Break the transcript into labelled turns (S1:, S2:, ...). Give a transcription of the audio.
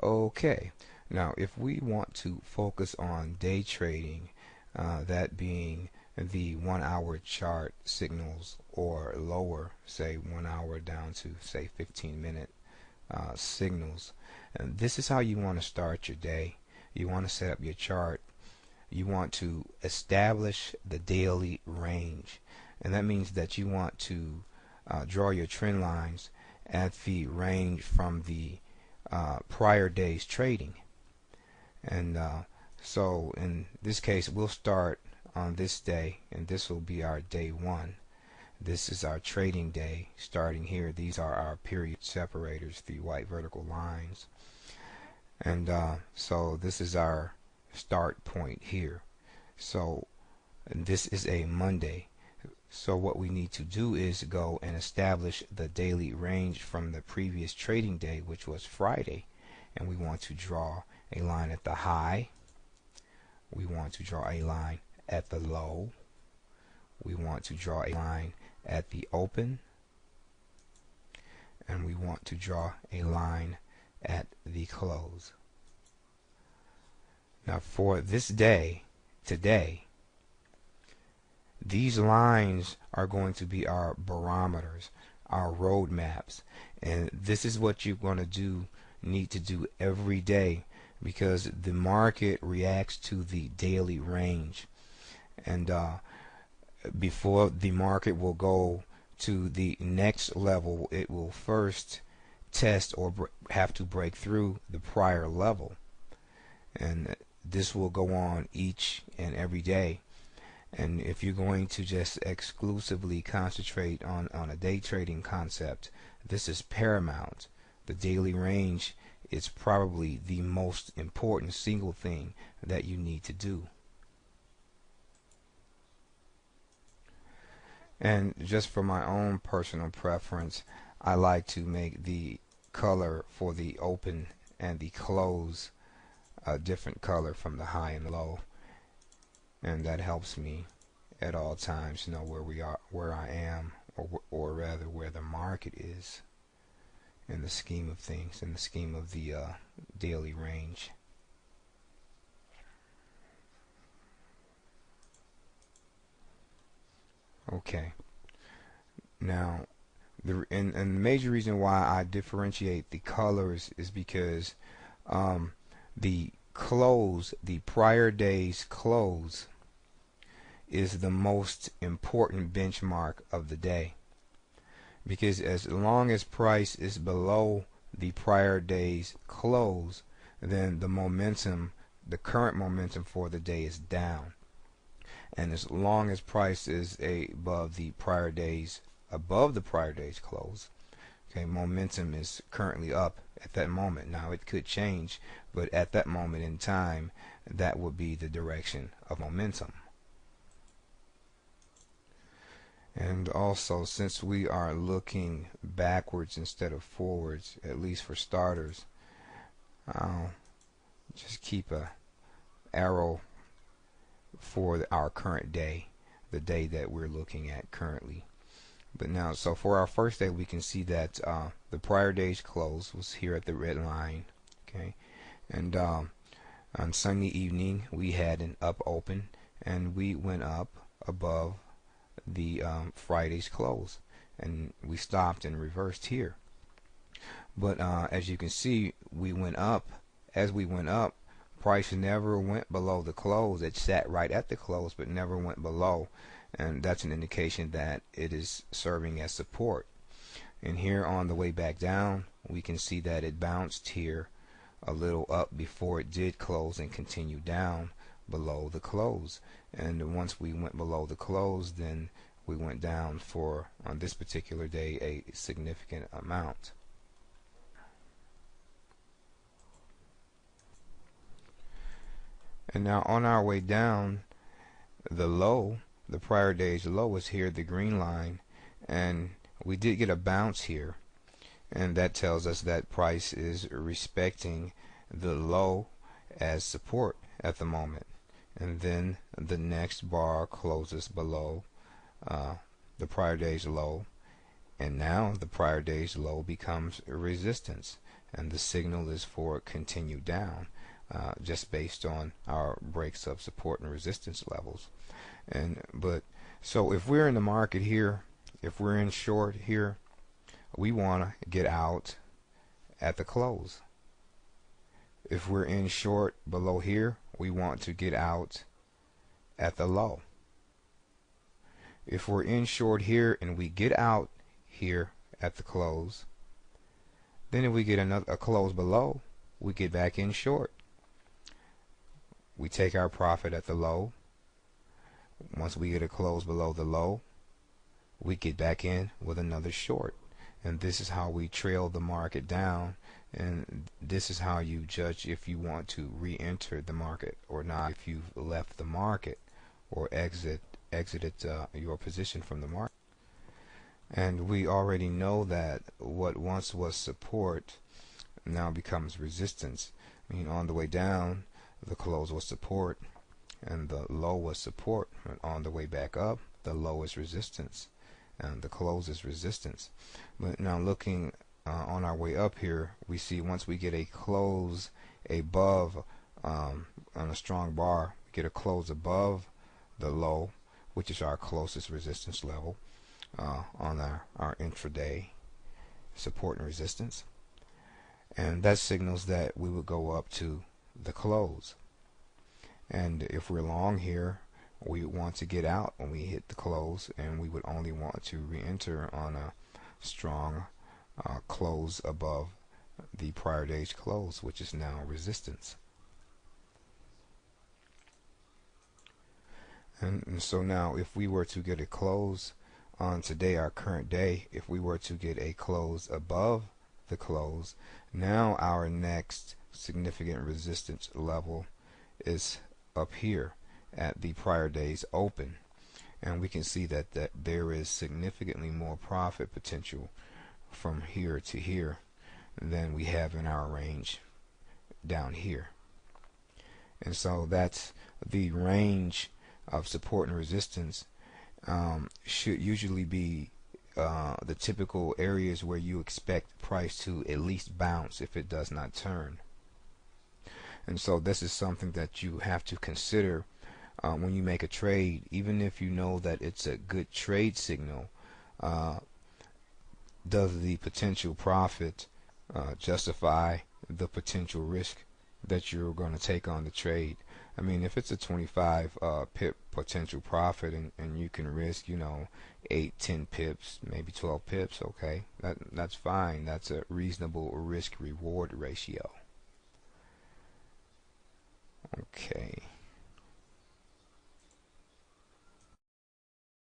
S1: Okay, now if we want to focus on day trading, that being the 1 hour chart signals or lower, say 1 hour down to say 15-minute signals, and this is how you want to start your day. You want to set up your chart. You want to establish the daily range, and that means that you want to draw your trend lines at the range from the prior day's trading. And so in this case, we'll start on this day, and this will be our day one. This is our trading day starting here. These are our period separators, the white vertical lines. And so this is our start point here. So this is a Monday. So what we need to do is go and establish the daily range from the previous trading day, which was Friday. And we want to draw a line at the high. We want to draw a line at the low. We want to draw a line at the open. And we want to draw a line at the close. Now for this day, today, these lines are going to be our barometers, our road maps, and this is what you're going to need to do every day, because the market reacts to the daily range, and before the market will go to the next level, it will first test or have to break through the prior level, and this will go on each and every day. And if you're going to just exclusively concentrate on a day trading concept, this is paramount. The daily range is probably the most important single thing that you need to do. And just for my own personal preference, I like to make the color for the open and the close a different color from the high and low, and that helps me at all times know where I am, or rather where the market is in the scheme of things, in the scheme of the daily range. Okay, now and the major reason why I differentiate the colors is because the close, the prior day's close, is the most important benchmark of the day, because as long as price is below the prior day's close, then the momentum, the current momentum for the day, is down. And as long as price is above the prior day's close, okay, momentum is currently up at that moment. Now it could change, but at that moment in time, that would be the direction of momentum. And also, since we are looking backwards instead of forwards, at least for starters, I'll just keep a arrow for our current day, the day that we're looking at currently. But now, so for our first day, we can see that the prior day's close was here at the red line, okay, and on Sunday evening we had an up open, and we went up above the Friday's close, and we stopped and reversed here. But as you can see, we went up. As we went up, price never went below the close. It sat right at the close but never went below, and that's an indication that it is serving as support. And here on the way back down, we can see that it bounced here a little up before it did close and continue down below the close. And once we went below the close, then we went down for, on this particular day, a significant amount. And now on our way down, the low, the prior day's low, is here, the green line, and we did get a bounce here, and that tells us that price is respecting the low as support at the moment. And then the next bar closes below the prior day's low, and now the prior day's low becomes resistance, and the signal is for continue down, just based on our breaks of support and resistance levels. But so if we're in the market here, if we're in short here, we want to get out at the close. If we're in short below here, we want to get out at the low. If we're in short here and we get out here at the close, then if we get a close below, we get back in short. We take our profit at the low. Once we get a close below the low, we get back in with another short. And this is how we trail the market down, and this is how you judge if you want to re-enter the market or not, if you've left the market or exited your position from the market. And we already know that what once was support now becomes resistance. I mean, on the way down, the close was support and the low was support. And on the way back up, the low is resistance and the close is resistance. But now looking on our way up here, we see once we get a close above on a strong bar, we get a close above the low, which is our closest resistance level on our intraday support and resistance, and that signals that we would go up to the close. And if we're long here, we want to get out when we hit the close, and we would only want to re-enter on a strong close above the prior day's close, which is now resistance. And so now if we were to get a close on today, our current day, if we were to get a close above the close, now our next significant resistance level is up here at the prior day's open, and we can see that there is significantly more profit potential from here to here than we have in our range down here. And so that's the range of support and resistance. Should usually be the typical areas where you expect price to at least bounce if it does not turn. And so this is something that you have to consider when you make a trade, even if you know that it's a good trade signal. Does the potential profit justify the potential risk that you're going to take on the trade? I mean, if it's a 25 pip potential profit and you can risk, 8-10 pips, maybe 12 pips, okay, that's fine. That's a reasonable risk reward ratio. Okay.